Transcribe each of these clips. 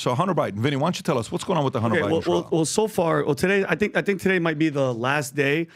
So Hunter Biden, Vinny, why don't you tell us what's going on with the Hunter Biden trial? Well, so far, today, I think today might be the last day,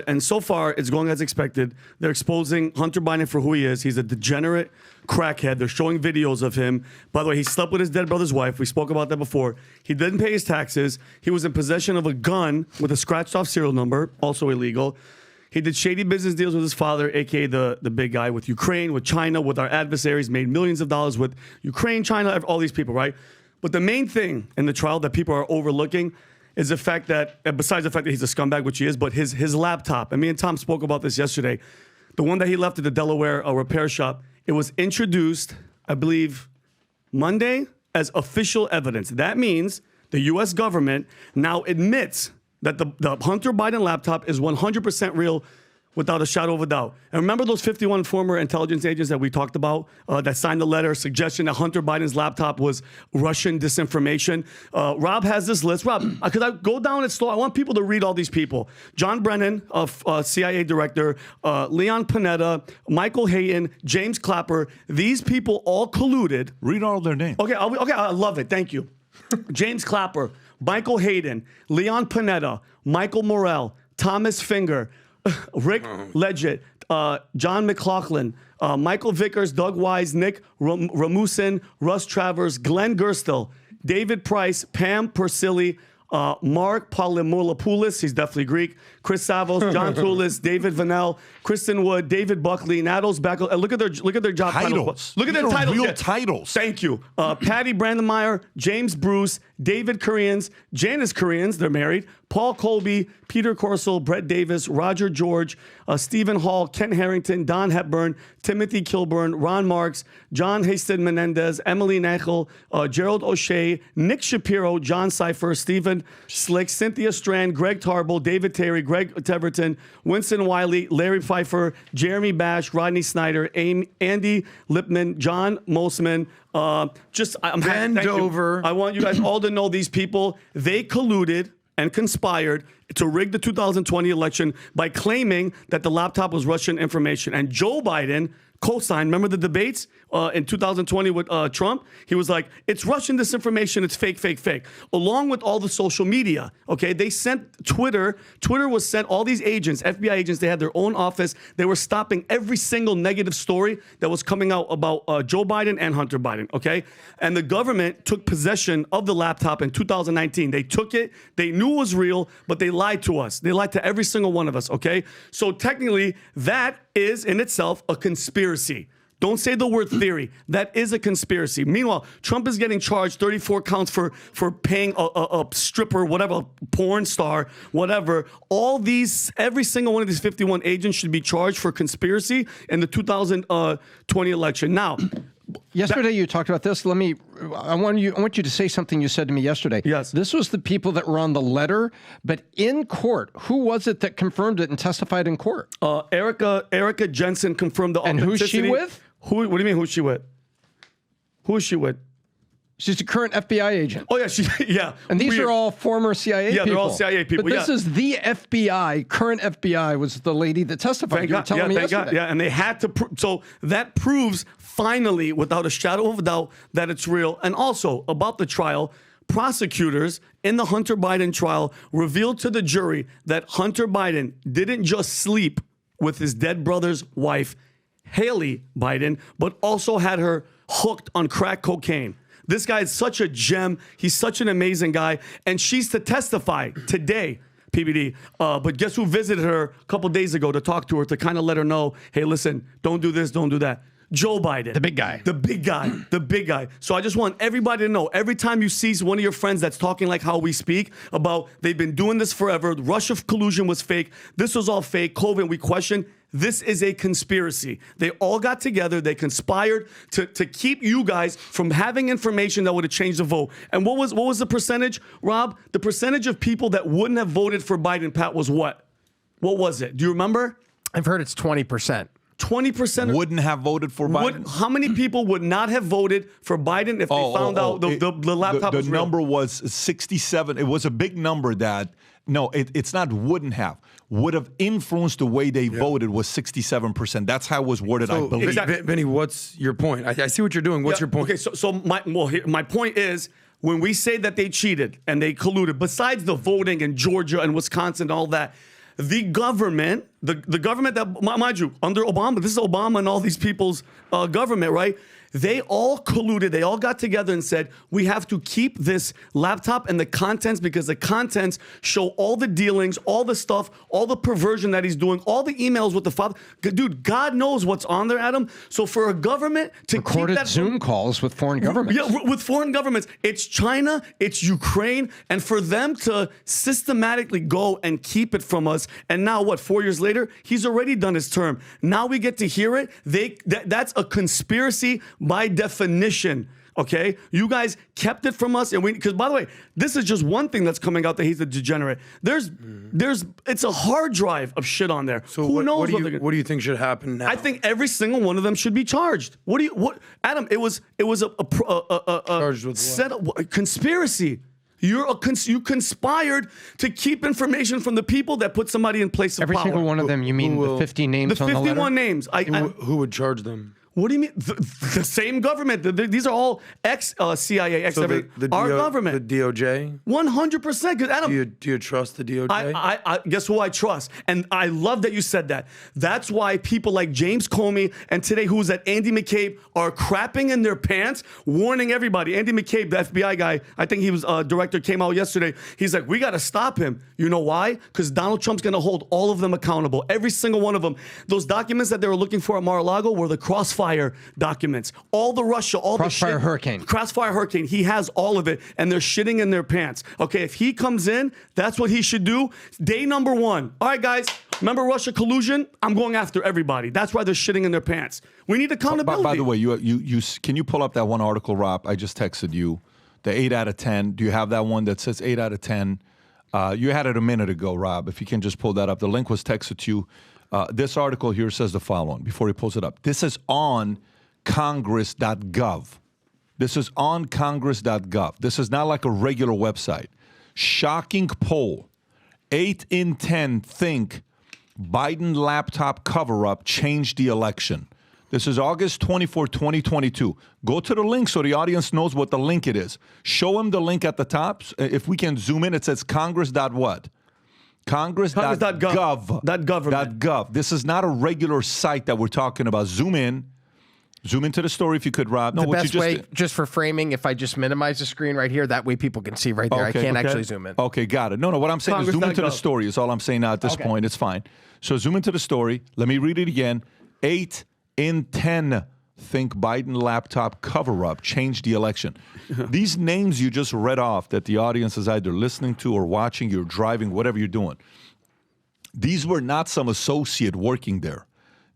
and so far it's going as expected. They're exposing Hunter Biden for who he is. He's a degenerate crackhead. They're showing videos of him. By the way, he slept with his dead brother's wife. We spoke about that before. He didn't pay his taxes. He was in possession of a gun with a scratched off serial number, also illegal. He did shady business deals with his father, a.k.a. the big guy, with Ukraine, with China, with our adversaries, made millions of dollars with Ukraine, China, all these people, right? But the main thing in the trial that people are overlooking is the fact that, besides the fact that he's a scumbag, which he is, but his laptop, and me and Tom spoke about this yesterday, the one that he left at the Delaware repair shop, it was introduced, I believe, Monday as official evidence. That means the U.S. government now admits that the Hunter Biden laptop is 100% real without a shadow of a doubt. And remember those 51 former intelligence agents that we talked about that signed the letter suggesting that Hunter Biden's laptop was Russian disinformation? Rob has this list. Rob, could I go down and slow? I want people to read all these people. John Brennan, CIA director, Leon Panetta, Michael Hayden, James Clapper. These people all colluded. Read all their names. Okay, I love it. Thank you. James Clapper, Michael Hayden, Leon Panetta, Michael Morrell, Thomas Finger, Rick Leggett, John McLaughlin, Michael Vickers, Doug Wise, Nick Ramusin, Russ Travers, Glenn Gerstel, David Price, Pam Persili, Mark Palimolopoulos, he's definitely Greek, Chris Savos, John Toulis, David Vanel, Kristen Wood, David Buckley, Nados Beckel. Look at their job titles. Look at their titles. Real titles. Thank you. Patty Brandenmeyer, James Bruce, David Koreans, Janice Koreans, they're married, Paul Colby, Peter Corsell, Brett Davis, Roger George, Stephen Hall, Ken Harrington, Don Hepburn, Timothy Kilburn, Ron Marks, John Haston Menendez, Emily Nachel, Gerald O'Shea, Nick Shapiro, John Cipher, Stephen Slick, Cynthia Strand, Greg Tarbell, David Terry, Greg Teverton, Winston Wiley, Larry Pfeiffer, Jeremy Bash, Rodney Snyder, Andy Lipman, John Mosman. Bend over. I want you guys all to know these people. They colluded and conspired to rig the 2020 election by claiming that the laptop was Russian information. And Joe Biden co-signed, remember the debates in 2020 with Trump? He was like, it's Russian disinformation, it's fake, fake, fake. Along with all the social media, okay? They sent Twitter was sent, all these agents, FBI agents, they had their own office. They were stopping every single negative story that was coming out about Joe Biden and Hunter Biden, okay? And the government took possession of the laptop in 2019. They took it, they knew it was real, but they lied to us. They lied to every single one of us, okay? So technically, that is in itself a conspiracy. Don't say the word theory. That is a conspiracy. Meanwhile, Trump is getting charged 34 counts for paying a stripper, whatever, a porn star, whatever. Every single one of these 51 agents should be charged for conspiracy in the 2020 election. Now, yesterday you talked about this. I want you to say something you said to me yesterday. Yes. This was the people that were on the letter, but in court, who was it that confirmed it and testified in court? Erica Jensen confirmed the authenticity. And who's she with? What do you mean, who's she with? Who is she with? She's a current FBI agent. Oh, yeah. Yeah. And these are all former CIA people. Yeah, they're all CIA people. But this is the FBI, current FBI was the lady that testified. Thank God. Yeah, and they had to. So that proves finally, without a shadow of a doubt, that it's real. And also, about the trial, prosecutors in the Hunter Biden trial revealed to the jury that Hunter Biden didn't just sleep with his dead brother's wife, Haley Biden, but also had her hooked on crack cocaine. This guy is such a gem. He's such an amazing guy. And she's to testify today, PBD. But guess who visited her a couple days ago to talk to her, to kind of let her know, hey, listen, don't do this, don't do that. Joe Biden. The big guy. The big guy. The big guy. So I just want everybody to know, every time you see one of your friends that's talking like how we speak about they've been doing this forever, the Russia collusion was fake, this was all fake, COVID, we question, this is a conspiracy. They all got together, they conspired to keep you guys from having information that would have changed the vote. And what was the percentage, Rob? The percentage of people that wouldn't have voted for Biden, Pat, was what? What was it? Do you remember? I've heard it's 20%. 20% wouldn't have voted for Biden. How many people would not have voted for Biden if they found out the laptop was real? The number was 67. It was a big number that, no, it's not wouldn't have. Would have influenced the way they voted was 67%. That's how it was worded, I believe. Exactly. Vinny, what's your point? I see what you're doing. What's your point? Okay, so my point is, when we say that they cheated and they colluded, besides the voting in Georgia and Wisconsin and all that, the government, the government that, mind you, under Obama, this is Obama and all these people's government, right? They all colluded. They all got together and said, we have to keep this laptop and the contents because the contents show all the dealings, all the stuff, all the perversion that he's doing, all the emails with the father. Dude, God knows what's on there, Adam. So for a government to Recorded keep that Zoom calls with foreign governments. Yeah, with foreign governments. It's China, it's Ukraine, and for them to systematically go and keep it from us, and now what, 4 years later, he's already done his term. Now we get to hear it. That's a conspiracy by definition. Okay, you guys kept it from us, and because by the way, this is just one thing that's coming out that he's a degenerate. It's a hard drive of shit on there. So who knows what do you think should happen now? I think every single one of them should be charged. What, Adam? It was Charged with set conspiracy. You conspired to keep information from the people that put somebody in place of Every power. single one of them, you mean the 50 names The on the 51 letter? names. Who would charge them? What do you mean? The same government. These are all ex-CIA, ex-everything. Our government. The DOJ? 100%. Because Adam, Do you trust the DOJ? I guess who I trust. And I love that you said that. That's why people like James Comey and today who's at Andy McCabe are crapping in their pants, warning everybody. Andy McCabe, the FBI guy, I think he was director, came out yesterday. He's like, we got to stop him. You know why? Because Donald Trump's going to hold all of them accountable. Every single one of them. Those documents that they were looking for at Mar-a-Lago were the Crossfire documents. All the Russia, all Crossfire the shit. Hurricane. Crossfire Hurricane. He has all of it, and they're shitting in their pants. Okay, if he comes in, that's what he should do. Day number one. All right, guys, remember Russia collusion? I'm going after everybody. That's why they're shitting in their pants. We need accountability. By the way, you can you pull up that one article, Rob? I just texted you. The 8 out of 10. Do you have that one that says 8 out of 10? You had it a minute ago, Rob. If you can just pull that up. The link was texted to you. This article here says the following before he pulls it up. This is on congress.gov. This is on congress.gov. This is not like a regular website. Shocking poll. 8 in 10 think Biden laptop cover-up changed the election. This is August 24, 2022. Go to the link so the audience knows what the link it is. Show them the link at the top. If we can zoom in, it says congress.what? Congress.gov. Government. This is not a regular site that we're talking about. Zoom in. Zoom into the story if you could, Rob. No, The what best you way, just for framing, if I just minimize the screen right here, that way people can see right there. I can't actually zoom in. Okay, got it. No, what I'm saying is zoom into the Congress.gov. story is all I'm saying now at this point. It's fine. So zoom into the story. Let me read it again. 8 in 10 think Biden laptop cover-up changed the election. These names you just read off that the audience is either listening to or watching, you're driving, whatever you're doing. These were not some associate working there.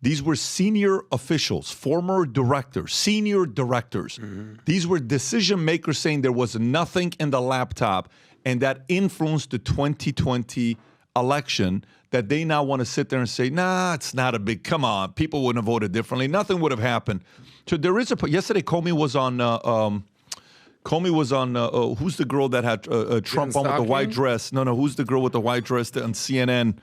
These were senior officials, former directors, senior directors. These were decision makers saying there was nothing in the laptop, and that influenced the 2020 election, that they now want to sit there and say, nah, it's not a big, come on, people wouldn't have voted differently. Nothing would have happened. So there is yesterday Comey was on, who's the girl that had Trump on with the white dress? No, who's the girl with the white dress on CNN?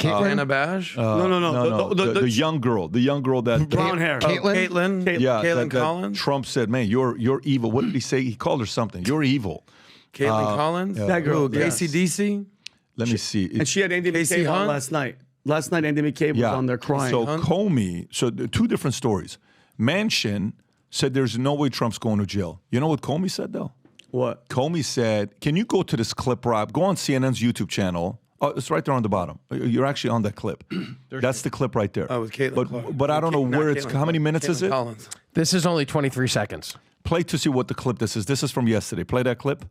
Anna Bash? No. The young girl. The young girl that... Brown hair. Caitlin? Yeah, Caitlin that Collins? Trump said, man, you're evil. What did he say? He called her something. You're evil. Caitlin Collins? That girl, yes. Casey DC? Let me see. And she had Andy Casey McCabe on Hunt? last night. Last night, Andy McCabe was on there crying. So Comey, two different stories. Manchin said there's no way Trump's going to jail. You know what Comey said, though? What? Comey said, can you go to this clip, Rob? Go on CNN's YouTube channel. Oh, it's right there on the bottom. You're actually on that clip. That's the clip right there. Oh, with Caitlin Clark. But I don't know where it's... How many minutes is it? Collins. This is only 23 seconds. Play to see what the clip this is. This is from yesterday. Play that clip.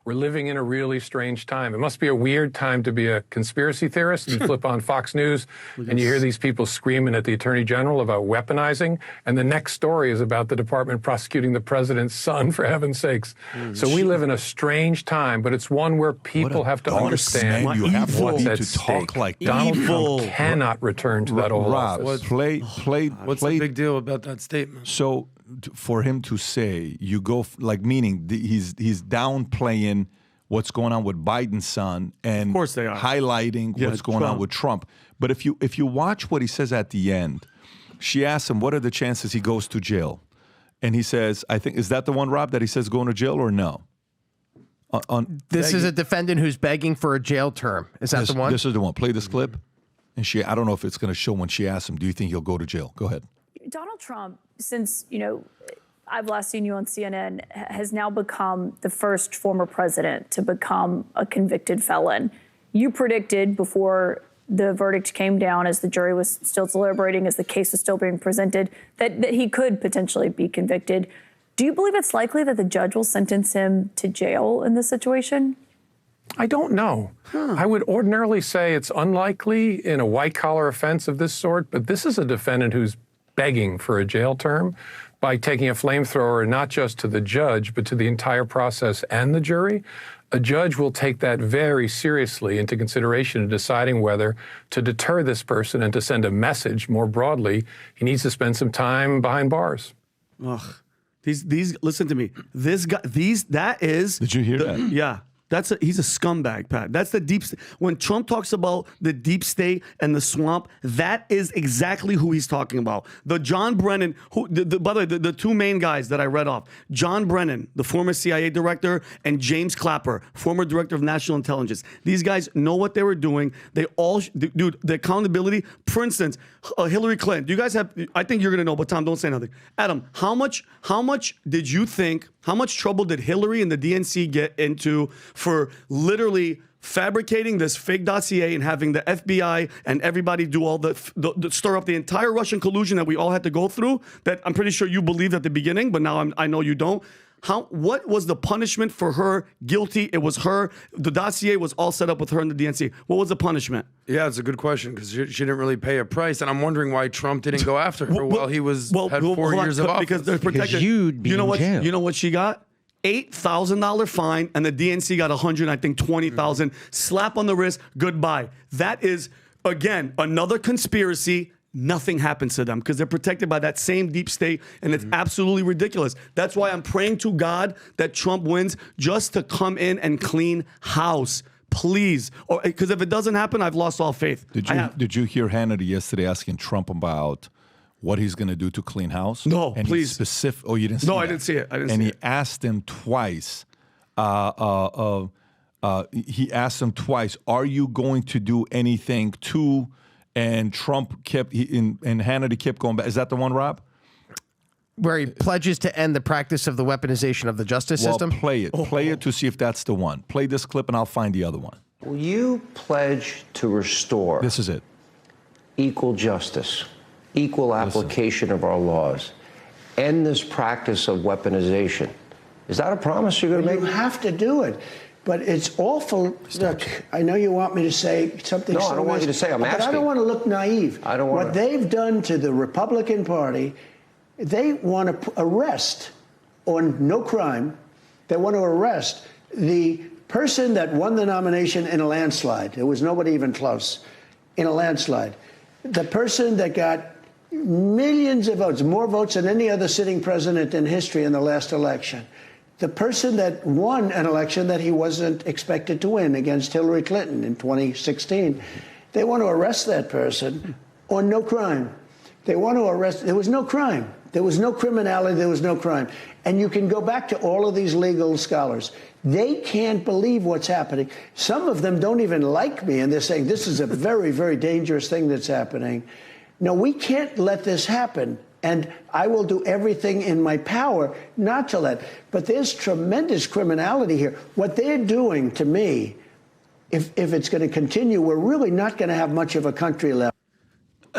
We're living in a really strange time. It must be a weird time to be a conspiracy theorist. You flip on Fox News and you hear these people screaming at the Attorney General about weaponizing. And the next story is about the department prosecuting the president's son, for heaven's sakes. So we live in a strange time, but it's one where people have to understand man, you have what's to at talk stake. like that. Donald Evil. Trump cannot return to that old Rob, office. play. What's the big deal about that statement? So for him to say, you go, meaning he's downplaying what's going on with Biden's son and Of course they are. highlighting what's going on Trump. with Trump. But if you watch what he says at the end, she asks him, what are the chances he goes to jail? And he says, I think, is that the one, Rob, that he says going to jail or no? This is a defendant who's begging for a jail term. Is that the one? This is the one. Play this clip. And I don't know if it's going to show when she asks him, do you think he'll go to jail? Go ahead. Donald Trump, since, I've last seen you on CNN, has now become the first former president to become a convicted felon. You predicted before the verdict came down, as the jury was still deliberating, as the case was still being presented, that he could potentially be convicted. Do you believe it's likely that the judge will sentence him to jail in this situation? I don't know. I would ordinarily say it's unlikely in a white-collar offense of this sort, but this is a defendant who's begging for a jail term by taking a flamethrower not just to the judge, but to the entire process and the jury. A judge will take that very seriously into consideration in deciding whether to deter this person and to send a message more broadly. He needs to spend some time behind bars. Ugh. These listen to me. This guy, that is. Did you hear that? Yeah. He's a scumbag, Pat. That's the deep state. When Trump talks about the deep state and the swamp, that is exactly who he's talking about. The John Brennan, by the way, the two main guys that I read off, John Brennan, the former CIA director, and James Clapper, former director of national intelligence. These guys know what they were doing. They all, dude, the accountability. For instance, Hillary Clinton. Do you guys have? I think you're gonna know, but Tom, don't say nothing. Adam, how much did you think? How much trouble did Hillary and the DNC get into for literally fabricating this fake dossier and having the FBI and everybody do all the stir up the entire Russian collusion that we all had to go through? That I'm pretty sure you believed at the beginning, but now I know you don't. What was the punishment for her? Guilty. It was her. The dossier was all set up with her and the DNC. What was the punishment? Yeah, it's a good question because she didn't really pay a price, and I'm wondering why Trump didn't go after her while he had 4 years of office. Because they're protected. You'd be in jail. You know what she got? $8,000 fine, and the DNC got $120,000. Slap on the wrist. Goodbye. That is, again, another conspiracy. Nothing happens to them because they're protected by that same deep state, and it's absolutely ridiculous. That's why I'm praying to God that Trump wins, just to come in and clean house, please. Because if it doesn't happen, I've lost all faith. Did you hear Hannity yesterday asking Trump about what he's going to do to clean house? No, and please. Oh, you didn't see No, that? I didn't see it. He asked him twice. He asked him twice, are you going to do anything to... And Trump and Hannity kept going back. Is that the one, Rob? Where he pledges to end the practice of the weaponization of the justice system? Play it. Play it to see if that's the one. Play this clip and I'll find the other one. Will you pledge to restore This is it. equal justice, equal application of our laws, end this practice of weaponization? Is that a promise you're going to make? You have to do it. But it's awful. Look, I know you want me to say something. No, I don't want you to say. I'm asking. But I don't want to look naive. I don't want What they've done to the Republican Party, they want to arrest on no crime. They want to arrest the person that won the nomination in a landslide. There was nobody even close. In a landslide. The person that got millions of votes, more votes than any other sitting president in history in the last election. The person that won an election that he wasn't expected to win against Hillary Clinton in 2016. They want to arrest that person on no crime. They want to arrest, there was no crime. There was no criminality, there was no crime. And you can go back to all of these legal scholars. They can't believe what's happening. Some of them don't even like me, and they're saying this is a very, very dangerous thing that's happening. No, we can't let this happen. And I will do everything in my power not to let. But there's tremendous criminality here. What they're doing to me, if it's going to continue, we're really not going to have much of a country left.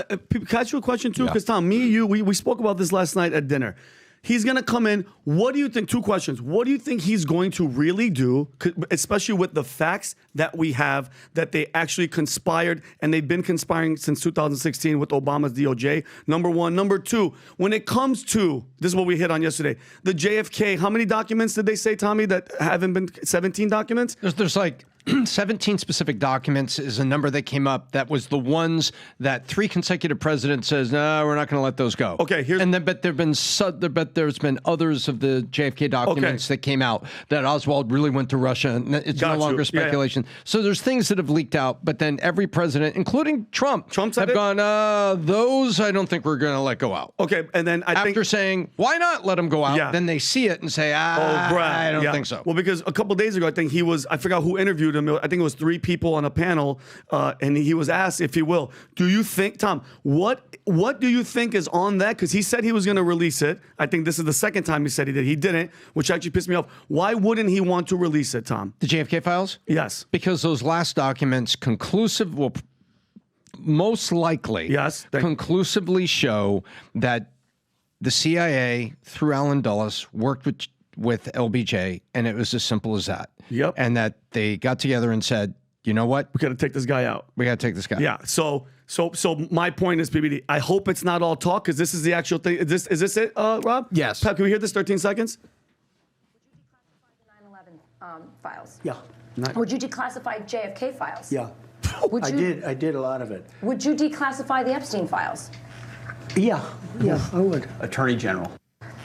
Can I ask you a question, too? Because, Tom, me and you, we spoke about this last night at dinner. He's going to come in. What do you think? Two questions. What do you think he's going to really do, especially with the facts that we have, that they actually conspired, and they've been conspiring since 2016 with Obama's DOJ? Number one. Number two, when it comes to, this is what we hit on yesterday, the JFK, how many documents did they say, Tommy, that haven't been 17 documents? There's like 17 specific documents is a number that came up. That was the ones that 3 consecutive presidents says, no, we're not going to let those go. Okay, but there's been others of the JFK documents that came out that Oswald really went to Russia, and it's no longer speculation. So there's things that have leaked out, but then every president, including Trump have gone, those I don't think we're going to let go out. Okay, and then after saying, why not let them go out? Then they see it and say, I don't think so. Well, because a couple days ago, I think I forgot who interviewed him. I think it was 3 people on a panel, and he was asked, if he will, do you think, Tom, what do you think is on that? Because he said he was going to release it. I think this is the second time he said he did. He didn't, which actually pissed me off. Why wouldn't he want to release it, Tom? The JFK files? Yes. Because those last documents most likely conclusively show that the CIA, through Allen Dulles, worked with LBJ, and it was as simple as that. Yep. And that they got together and said, you know what? We got to take this guy out. We got to take this guy out. Yeah. So my point is, PBD, I hope it's not all talk, because this is the actual thing. Is this it, Rob? Yes. Pat, can we hear this 13 seconds? Would you declassify the 9/11 files? Yeah. Would you declassify JFK files? Yeah. Would you, I did a lot of it. Would you declassify the Epstein files? Yeah, I would. Attorney General.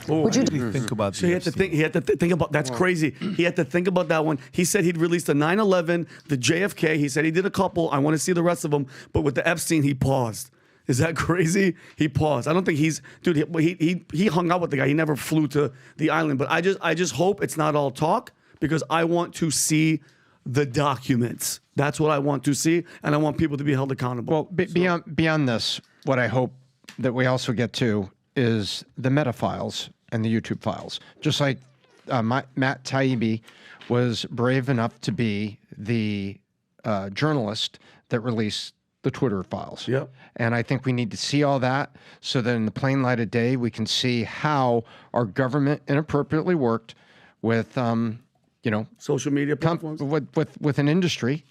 Would you think about so he had to think about that's crazy. He had to think about that one. He said he'd released the 9/11, the JFK. He said he did a couple. I want to see the rest of them. But with the Epstein, he paused. Is that crazy? He paused. I don't think he hung out with the guy. He never flew to the island. But I just hope it's not all talk, because I want to see the documents. That's what I want to see, and I want people to be held accountable. Well, beyond this, what I hope that we also get to is the meta files and the YouTube files. Just like Matt Taibbi was brave enough to be the journalist that released the Twitter files. Yep. And I think we need to see all that so that in the plain light of day, we can see how our government inappropriately worked with, social media platforms, with an industry,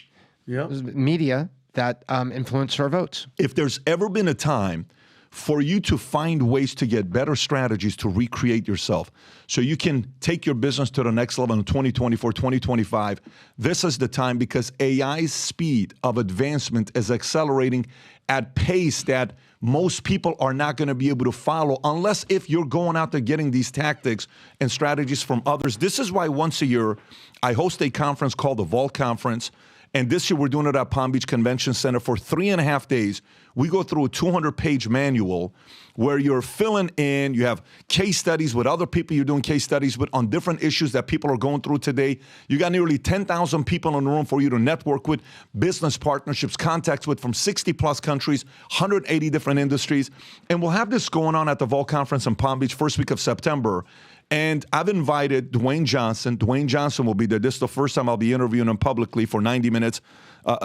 media that influenced our votes. If there's ever been a time for you to find ways to get better strategies to recreate yourself so you can take your business to the next level in 2024, 2025, this is the time, because AI's speed of advancement is accelerating at pace that most people are not going to be able to follow unless if you're going out there getting these tactics and strategies from others. This is why once a year I host a conference called the Vault Conference. And this year, we're doing it at Palm Beach Convention Center for 3.5 days. We go through a 200-page manual where you're filling in. You have case studies with other people you're doing case studies with on different issues that people are going through today. You got nearly 10,000 people in the room for you to network with, business partnerships, contacts with from 60-plus countries, 180 different industries. And we'll have this going on at the Vault Conference in Palm Beach first week of September. And I've invited Dwayne Johnson. Dwayne Johnson will be there. This is the first time I'll be interviewing him publicly for 90 minutes.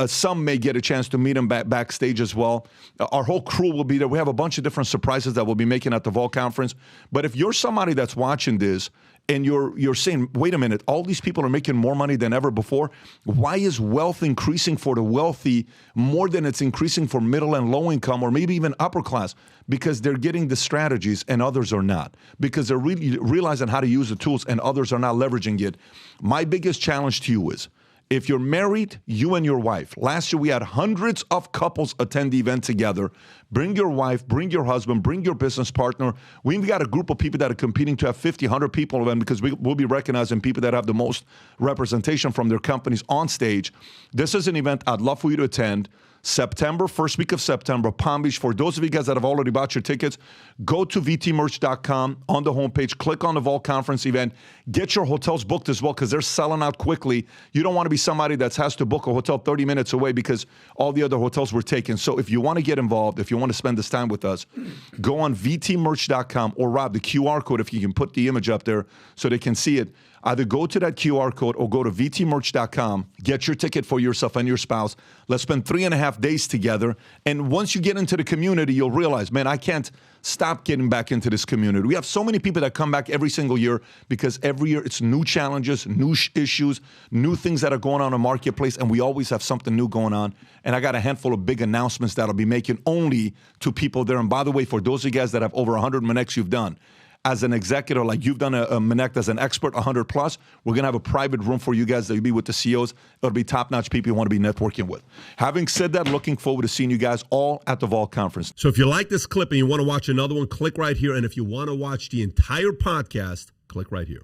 Some may get a chance to meet him backstage as well. Our whole crew will be there. We have a bunch of different surprises that we'll be making at the Vault Conference. But if you're somebody that's watching this and you're saying, wait a minute, all these people are making more money than ever before, why is wealth increasing for the wealthy more than it's increasing for middle and low income or maybe even upper class? Because they're getting the strategies and others are not. Because they're really realizing how to use the tools and others are not leveraging it. My biggest challenge to you is, if you're married, you and your wife. Last year, we had hundreds of couples attend the event together. Bring your wife, bring your husband, bring your business partner. We even got a group of people that are competing to have 50, 100 people event, because we'll be recognizing people that have the most representation from their companies on stage. This is an event I'd love for you to attend. September, first week of September, Palm Beach. For those of you guys that have already bought your tickets, go to vtmerch.com on the homepage, click on the Vault Conference event, get your hotels booked as well, because they're selling out quickly. You don't want to be somebody that has to book a hotel 30 minutes away because all the other hotels were taken. So if you want to get involved, if you want to spend this time with us, go on vtmerch.com, or Rob, the QR code, if you can put the image up there so they can see it. Either go to that QR code or go to vtmerch.com, get your ticket for yourself and your spouse. Let's spend 3.5 days together. And once you get into the community, you'll realize, man, I can't stop getting back into this community. We have so many people that come back every single year because every year it's new challenges, new issues, new things that are going on in the marketplace, and we always have something new going on. And I got a handful of big announcements that I'll be making only to people there. And by the way, for those of you guys that have over 100 Monex you've done, as an executive, like you've done a Menect as an expert, 100 plus, we're going to have a private room for you guys that you'll be with the CEOs. It'll be top-notch people you want to be networking with. Having said that, looking forward to seeing you guys all at the Vault Conference. So if you like this clip and you want to watch another one, click right here. And if you want to watch the entire podcast, click right here.